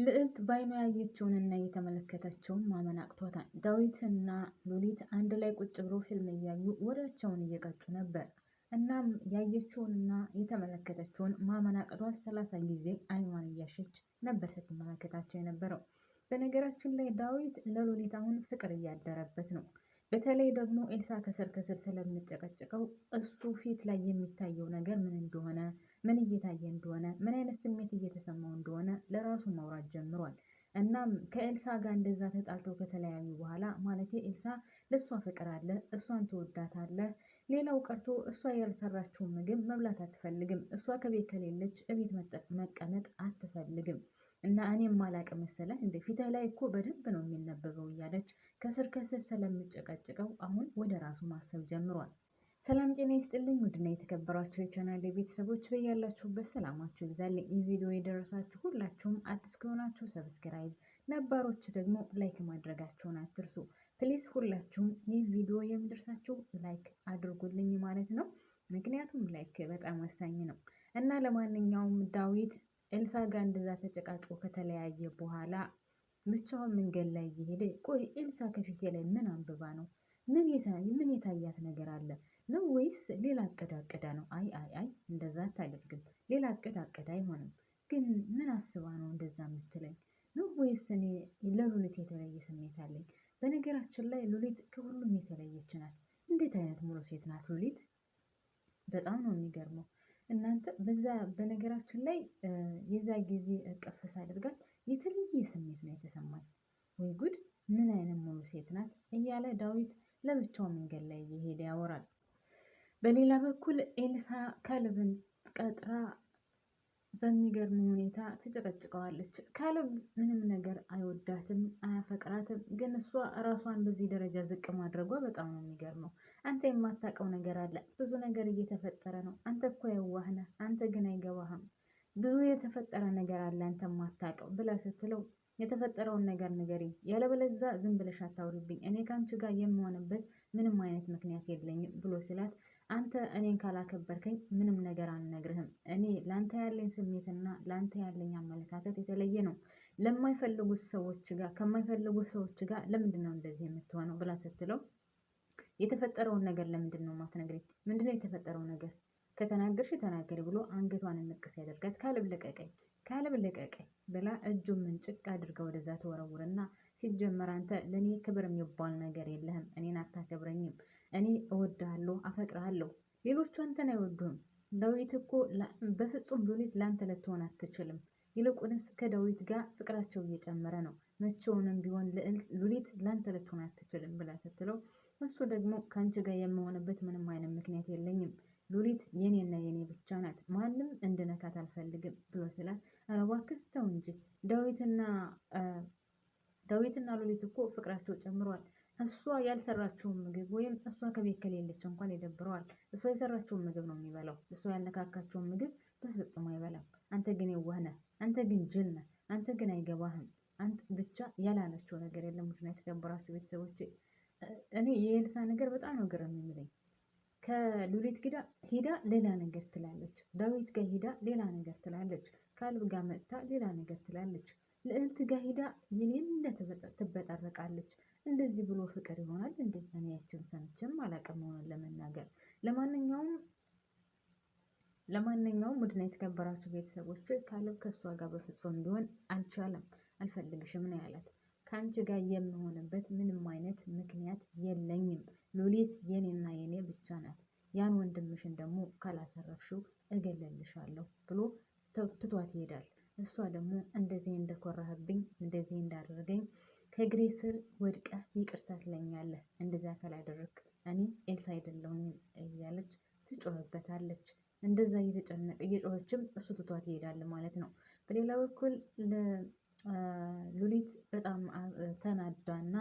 ልዕልት ባይኗ ያየችውንና የተመለከተችውን ማመን አቅቷታል። ዳዊትና ሉሊት አንድ ላይ ቁጭ ብሎ ፊልም እያዩ ወሬያቸውን እየቀጩ ነበር። እናም ያየችውንና የተመለከተችውን ማመን አቅቷት 30 ጊዜ አይኗን እያሸች ነበር ስትመለከታቸው የነበረው። በነገራችን ላይ ዳዊት ለሉሊት አሁን ፍቅር እያደረበት ነው። በተለይ ደግሞ ኤልሳ ከስር ከስር ስለምጨቀጭቀው እሱ ፊት ላይ የሚታየው ነገር ምን እንደሆነ፣ ምን እየታየ እንደሆነ፣ ምን አይነት ስሜት እየተሰማው እንደሆነ ለራሱ ማውራት ጀምሯል። እናም ከኤልሳ ጋር እንደዛ ተጣልተው ከተለያዩ በኋላ ማለት ኤልሳ ለእሷ ፍቅር አለ፣ እሷን ትወዳታለህ። ሌላው ቀርቶ እሷ ያልሰራችውን ምግብ መብላት አትፈልግም። እሷ ከቤት ከሌለች እቤት መቀመጥ አትፈልግም። እና እኔም ማላቅ መሰለህ እንደ ፊትህ ላይ እኮ በደንብ ነው የሚነበበው እያለች ከስር ከስር ስለምጨቀጭቀው አሁን ወደ ራሱ ማሰብ ጀምሯል። ሰላም ጤና ይስጥልኝ ውድና የተከበራችሁ የቻናል ቤተሰቦች በያላችሁበት ሰላማችሁ ይብዛልኝ። ይህ ቪዲዮ የደረሳችሁ ሁላችሁም አዲስ ከሆናችሁ ሰብስክራይብ፣ ነባሮች ደግሞ ላይክ ማድረጋችሁን አትርሱ። ፕሊዝ ሁላችሁም ይህ ቪዲዮ የሚደርሳችሁ ላይክ አድርጉልኝ ማለት ነው። ምክንያቱም ላይክ በጣም ወሳኝ ነው እና ለማንኛውም ዳዊት ኤልሳ ጋር እንደዛ ተጨቃጭቆ ከተለያየ በኋላ ብቻውን መንገድ ላይ እየሄደ ቆይ ኤልሳ ከፊቴ ላይ ምን አንብባ ነው? ምን የታያት ነገር አለ ነው ወይስ ሌላ እቅድ አቅዳ ነው? አይ እንደዛ አታደርግም። ሌላ እቅድ አቅዳ አይሆንም። ግን ምን አስባ ነው እንደዛ የምትለኝ ነው? ወይስ እኔ ለሉሊት የተለየ ስሜት አለኝ? በነገራችን ላይ ሉሊት ከሁሉም የተለየች ናት። እንዴት አይነት ሙሉ ሴት ናት ሉሊት! በጣም ነው የሚገርመው። እናንተ በነገራችን ላይ የዛ ጊዜ እቅፍ ሳደርጋት የተለየ ስሜት ነው የተሰማኝ። ወይ ጉድ! ምን አይነት ሙሉ ሴት ናት እያለ ዳዊት ለብቻው መንገድ ላይ እየሄደ ያወራል። በሌላ በኩል ኤልሳ ካሌብን ቀጥራ በሚገርም ሁኔታ ትጨቀጭቀዋለች። ካሌብ ምንም ነገር አይወዳትም፣ አያፈቅራትም። ግን እሷ ራሷን በዚህ ደረጃ ዝቅ ማድረጓ በጣም ነው የሚገርመው። አንተ የማታውቀው ነገር አለ፣ ብዙ ነገር እየተፈጠረ ነው። አንተ እኮ የዋህ ነህ፣ አንተ ግን አይገባህም። ብዙ የተፈጠረ ነገር አለ አንተ የማታውቀው ብላ ስትለው የተፈጠረውን ነገር ንገሪኝ፣ ያለበለዛ ዝም ብለሽ አታውሪብኝ። እኔ ከአንቺ ጋር የምሆንበት ምንም አይነት ምክንያት የለኝም ብሎ ሲላት አንተ እኔን ካላከበርከኝ ምንም ነገር አልነግርህም። እኔ ለአንተ ያለኝ ስሜትና ለአንተ ያለኝ አመለካከት የተለየ ነው። ለማይፈልጉት ሰዎች ጋር ከማይፈልጉት ሰዎች ጋር ለምንድን ነው እንደዚህ የምትሆነው ብላ ስትለው የተፈጠረውን ነገር ለምንድን ነው የማትነግረኝ? ምንድነው የተፈጠረው ነገር? ከተናገርሽ ተናገሪ ብሎ አንገቷን እንቅስ ያደርጋት። ካሌብ ልቀቀኝ ብላ እጁን ምንጭቅ አድርጋ ወደዛ ተወረውርና ሲጀመር አንተ ለእኔ ክብር የሚባል ነገር የለህም። እኔን አታከብረኝም። እኔ እወድሃለሁ፣ አፈቅርሃለሁ። ሌሎቹ አንተን አይወዱህም። ዳዊት እኮ በፍጹም ሉሊት ለአንተ ልትሆን አትችልም። ይልቁንስ ከዳዊት ጋር ፍቅራቸው እየጨመረ ነው። መቼውንም ቢሆን ሉሊት ለአንተ ልትሆን አትችልም ብላ ስትለው እሱ ደግሞ ከአንቺ ጋር የምሆንበት ምንም አይነት ምክንያት የለኝም። ሉሊት የኔና የኔ ብቻ ናት። ማንም እንድነካት አልፈልግም ብሎ ስላት ኧረ እባክህ ተው እንጂ ዳዊትና ሉሊት እኮ ፍቅራቸው ጨምሯል። እሷ ያልሰራችውን ምግብ ወይም እሷ ከቤት ከሌለች እንኳን ይደብረዋል። እሷ የሰራችውን ምግብ ነው የሚበላው። እሷ ያነካካቸውን ምግብ በፍጹም አይበላም። አንተ ግን የዋህ ነህ። አንተ ግን ጅል ነህ። አንተ ግን አይገባህም። አንተ ብቻ ያላለችው ነገር የለም። ምክንያት የተከበራችሁ ቤተሰቦች እኔ የኤልሳ ነገር በጣም ነው ግርም የሚለኝ። ከሉሊት ጋር ሄዳ ሌላ ነገር ትላለች፣ ዳዊት ጋር ሄዳ ሌላ ነገር ትላለች፣ ካሌብ ጋር መጥታ ሌላ ነገር ትላለች፣ ልዕልት ጋር ሄዳ የሌለ ትበጣረቃለች። እንደዚህ ብሎ ፍቅር ይሆናል እንዴ? እኔ ያችን ሰምቼም አላውቅም ሆነን ለመናገር። ለማንኛውም ውድና የተከበራችሁ ቤተሰቦች ካሌብ ከእሷ ጋር በፍጹም ቢሆን አልቻለም። አልፈልግሽም ነው ያላት። ከአንቺ ጋር የምሆንበት ምንም አይነት ምክንያት የለኝም። ሉሊት የኔና የኔ ብቻ ናት። ያን ወንድምሽን ደግሞ ካላሰረፍሽው እገለልሻለሁ ብሎ ትቷት ይሄዳል። እሷ ደግሞ እንደዚህ እንደኮራህብኝ፣ እንደዚህ እንዳደረገኝ ከእግሬ ስር ወድቀህ ይቅርታ ትለኛለህ። እንደዚያ ካላደረግክ እኔ ኤልሳ አይደለሁም እያለች ትጮህበታለች። እንደዛ እየጮኸችም እሱ ትቷት ይሄዳል ማለት ነው። በሌላ በኩል ሉሊት በጣም ተናዳና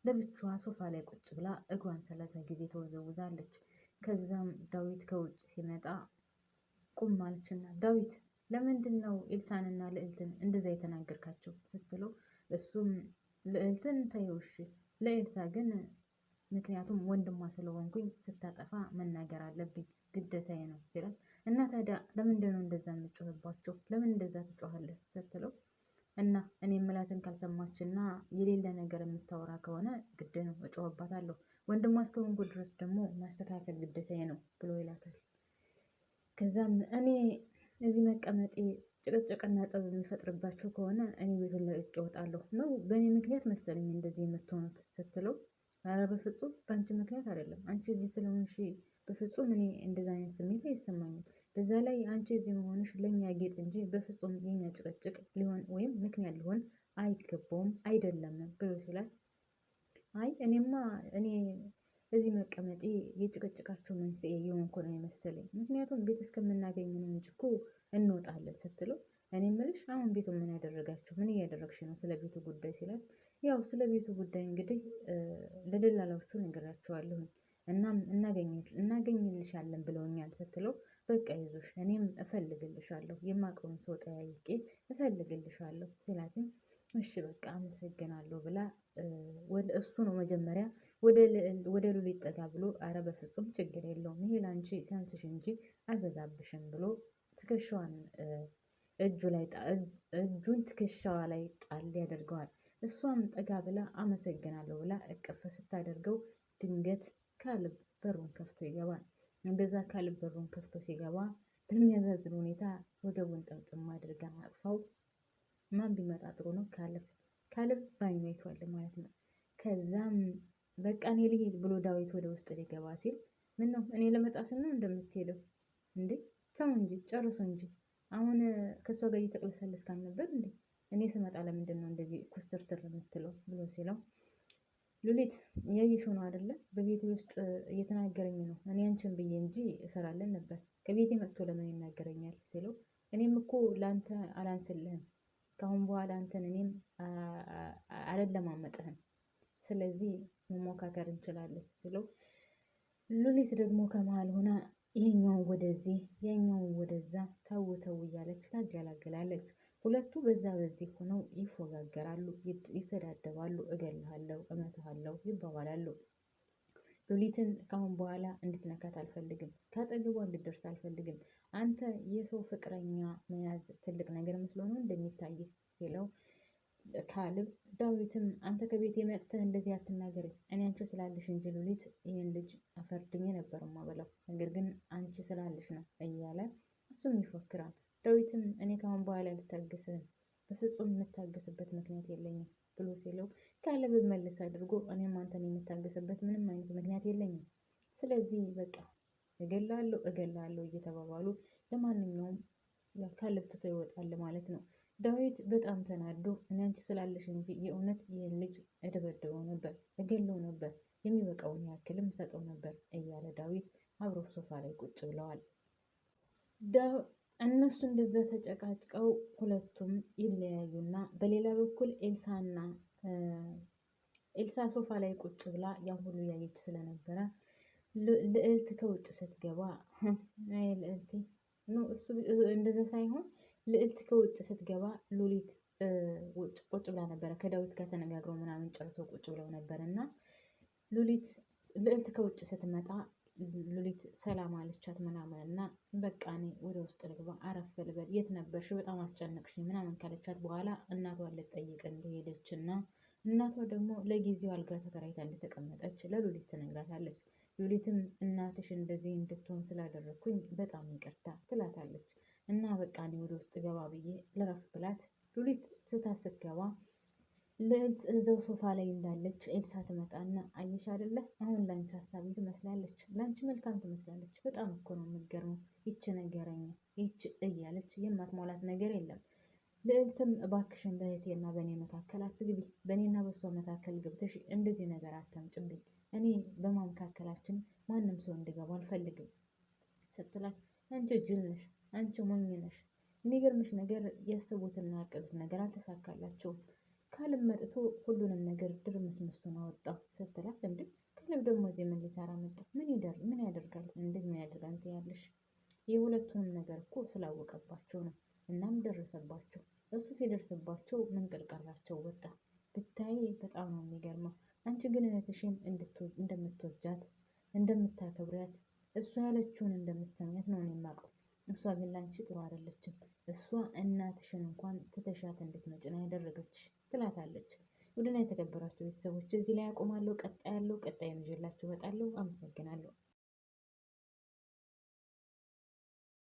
ለብቻዋ ሶፋ ላይ ቁጭ ብላ እግሯን 30 ጊዜ ተወዘውዛለች። ከዛም ዳዊት ከውጭ ሲመጣ ቁም አለችና ዳዊት ለምንድን ነው ኤልሳንና ልዕልትን እንደዛ የተናገርካቸው ስትለው እሱም ልዕልትን ተይውሽ ለኤልሳ ግን ምክንያቱም ወንድሟ ስለሆንኩኝ ስታጠፋ መናገር አለብኝ ግዴታዬ ነው ሲላት እና ታዲያ ለምንድን ነው እንደዛ የምትጮህባቸው? ለምን እንደዛ ትጮሃለህ ስትለው እና እኔ የምላትን ካልሰማችና የሌለ ነገር የምታወራ ከሆነ ግድ ነው እጮህባታለሁ። ወንድሟ እስከሆንኩ ድረስ ደግሞ ማስተካከል ግዴታዬ ነው ብሎ ይላታል። ከዛም እኔ እዚህ መቀመጤ ጭቅጭቅና ጸብ የሚፈጥርባቸው ከሆነ እኔ ቤቱን ለቅቄ እወጣለሁ ነው በእኔ ምክንያት መሰለኝ እንደዚህ የምትሆኑት ስትለው፣ ኧረ በፍጹም በአንቺ ምክንያት አይደለም፣ አንቺ እዚህ ስለሆንሽ በፍጹም እኔ እንደዛ አይነት ስሜት አይሰማኝም። በዛ ላይ አንቺ እዚህ መሆንሽ ለእኛ ጌጥ እንጂ በፍጹም የኛ ጭቅጭቅ ሊሆን ወይም ምክንያት ሊሆን አይገባውም አይደለም ብሎ ሲላት፣ አይ እኔ እዚህ መቀመጤ የጭቅጭቃቸው መንስኤ የሆንኩ ነው የመሰለኝ። ምክንያቱም ቤት እስከምናገኝ ነው እንጂ እኮ እንወጣለን ስትለው፣ እኔ የምልሽ አሁን ቤቱ ምን ያደረጋችሁ ምን እያደረግሽ ነው ስለ ቤቱ ጉዳይ ሲላት፣ ያው ስለ ቤቱ ጉዳይ እንግዲህ ለደላላዎቹ ነግራቸዋለሁ እናም እናገኝልሻለን ብለውኛል ስትለው፣ በቃ ይዞሽ እኔም እፈልግልሻለሁ የማውቀውን ሰው ጠያይቄ እፈልግልሻለሁ ሲላትም፣ እሺ በቃ አመሰግናለሁ ብላ እሱ ነው መጀመሪያ ወደ ሉሊት ጠጋ ብሎ፣ አረ በፍጹም ችግር የለውም ይሄ ላንቺ ሲያንስሽ እንጂ አልበዛብሽም ብሎ ትከሻዋን እጁን ትከሻዋ ላይ ጣል ያደርገዋል። እሷም ጠጋ ብላ አመሰግናለሁ ብላ እቅፍ ስታደርገው ድንገት ካሌብ በሩን ከፍቶ ይገባል። እንደዛ ካሌብ በሩን ከፍቶ ሲገባ በሚያሳዝን ሁኔታ ወገቡን ጥምጥም አድርጋ አቅፋው፣ ማን ቢመጣ ጥሩ ነው ካሌብ ባይኑ አይቷል ማለት ነው። ከዛም በቃ እኔ ልሂድ ብሎ ዳዊት ወደ ውስጥ ሊገባ ሲል፣ ምን ነው እኔ ለመጣ ስል ነው እንደምትሄደው እንዴ? ሰው እንጂ ጨርሶ እንጂ አሁን ከእሷ ጋር እየተቅለሰለስክ ነበር እንዴ? እኔ ስመጣ ለምንድን ነው እንደዚህ ኩስትርትር የምትለው ብሎ ሲለው፣ ሉሊት እያየሽው ነው አይደለ? በቤቴ ውስጥ እየተናገረኝ ነው። እኔ አንቺን ብዬ እንጂ እሰራለን ነበር። ከቤቴ መጥቶ ለምን ይናገረኛል ሲለው፣ እኔም እኮ ለአንተ አላንስልህም። ከአሁን በኋላ አንተን እኔም አልለማመጥህም። ስለዚህ መሞካከር እንችላለን ሲለው፣ ሉሊት ደግሞ ከመሀል ሆና ይሄኛውን ወደዚህ ያኛውን ወደዛ ተው እያለች ታገላግላለች። ሁለቱ በዛ በዚህ ሆነው ይፎጋገራሉ፣ ይሰዳደባሉ። እገልሃለሁ፣ እመታሃለሁ ይባባላሉ። ሉሊትን ካሁን በኋላ እንድትነካት አልፈልግም፣ ከአጠገቧ እንድትደርስ አልፈልግም። አንተ የሰው ፍቅረኛ መያዝ ትልቅ ነገር መስሎ ነው እንደሚታይህ ሲለው፣ ካሌብ ዳዊትም አንተ ከቤት መጥተህ እንደዚህ አትናገረኝ፣ እኔ አንቺ ስላለሽ እንጂ ሉሊት ይህን ልጅ አፈርድኜ ነበር ማበላው፣ ነገር ግን አንቺ ስላለሽ ነው እያለ እሱም ይፎክራል። ዳዊትም እኔ ካሁን በኋላ ልታገስህም በፍጹም የምታገስበት ምክንያት የለኝም ብሎ ሲለው፣ ካሌብ መልስ አድርጎ እኔም አንተን የምታገስበት ምንም አይነት ምክንያት የለኝም፣ ስለዚህ በቃ እገላለሁ እየተባባሉ ለማንኛውም ካሌብ ትቶ ይወጣል ማለት ነው። ዳዊት በጣም ተናዶ እኔ አንቺ ስላለሽ እንጂ የእውነት ይህን ልጅ እደበድበው ነበር፣ እገለው ነበር፣ የሚበቃውን ያክልም ሰጠው ነበር እያለ ዳዊት አብሮ ሶፋ ላይ ቁጭ ብለዋል። እነሱ እንደዛ ተጨቃጭቀው ሁለቱም ይለያዩና በሌላ በኩል ኤልሳ ሶፋ ላይ ቁጭ ብላ ያን ሁሉ ያየች ስለነበረ ልዕልት ከውጭ ስትገባ ልዕልቴ እሱ እንደዛ ሳይሆን ልዕልት ከውጭ ስትገባ ሉሊት ውጭ ቁጭ ብላ ነበረ። ከዳዊት ጋር ተነጋግረው ምናምን ጨርሰው ቁጭ ብለው ነበር እና ልዕልት ከውጭ ስትመጣ ሉሊት ሰላም አለቻት ምናምን እና በቃ እኔ ወደ ውስጥ ልግባ አረፍ ልበል፣ የት ነበርሽ በጣም አስጨነቅሽኝ ምናምን ካለቻት በኋላ እናቷን ልትጠይቅ እንደሄደች እና እናቷ ደግሞ ለጊዜው አልጋ ተከራይታ እንደተቀመጠች ለሉሊት ትነግራታለች። ሉሊትም እናትሽ እንደዚህ እንድትሆን ስላደረግኩኝ በጣም ይቅርታ ትላታለች። እና በቃ እኔ ወደ ውስጥ ገባ ብዬ ልረፍ ብላት ሉሊት ስትገባ ልዕልት እዛው ሶፋ ላይ እንዳለች ኤልሳ ትመጣና አየሽ አይደለ አሁን ላንቺ ሀሳቢ ትመስላለች፣ ላንቺ መልካም ትመስላለች፣ በጣም እኮ ነው የምትገርመው ይቺ ነገረኛ ይቺ እያለች የማትሞላት ነገር የለም። ልዕልትም እባክሽን በእህቴና በእኔ መካከል አትግቢ፣ በእኔና በእሷ መካከል ገብተሽ እንደዚህ ነገር አታምጭብኝ፣ እኔ በመካከላችን ማንም ሰው እንዲገባ አልፈልግም ስትላት፣ አንቺ ጅል ነሽ፣ አንቺ ሞኝ ነሽ፣ የሚገርምሽ ነገር ያሰቡትና ያቀዱት ነገር አልተሳካላቸውም። ካሌብ መጥቶ ሁሉንም ነገር ድርምስምሱን አወጣው ስትላት፣ እንዴ ካሌብ ደግሞ እዚህ ምን ሊሰራ መጣ? ምን ያደርጋል? እንዴት ምን ያደርጋል ያለሽ? የሁለቱንም ነገር እኮ ስላወቀባቸው ነው። እናም ደረሰባቸው። እሱ ሲደርስባቸው መንቀል ቀራቸው ወጣ። ብታይ በጣም ነው የሚገርመው። አንቺ ግን እህትሽን እንደምትወጃት እንደምታከብሪያት፣ እሱ ያለችውን እንደምትሰሚያት ነው የማውቀው። እሷ ግን ላንቺ ጥሩ አይደለችም። እሷ እናትሽን እንኳን ትተሻት እንድትመጪ ነው ያደረገች ትላታለች። ውድና የተከበራችሁ ቤተሰቦች እዚህ ላይ አቆማለሁ። ቀጣይ ይዤላችሁ እመጣለሁ። አመሰግናለሁ።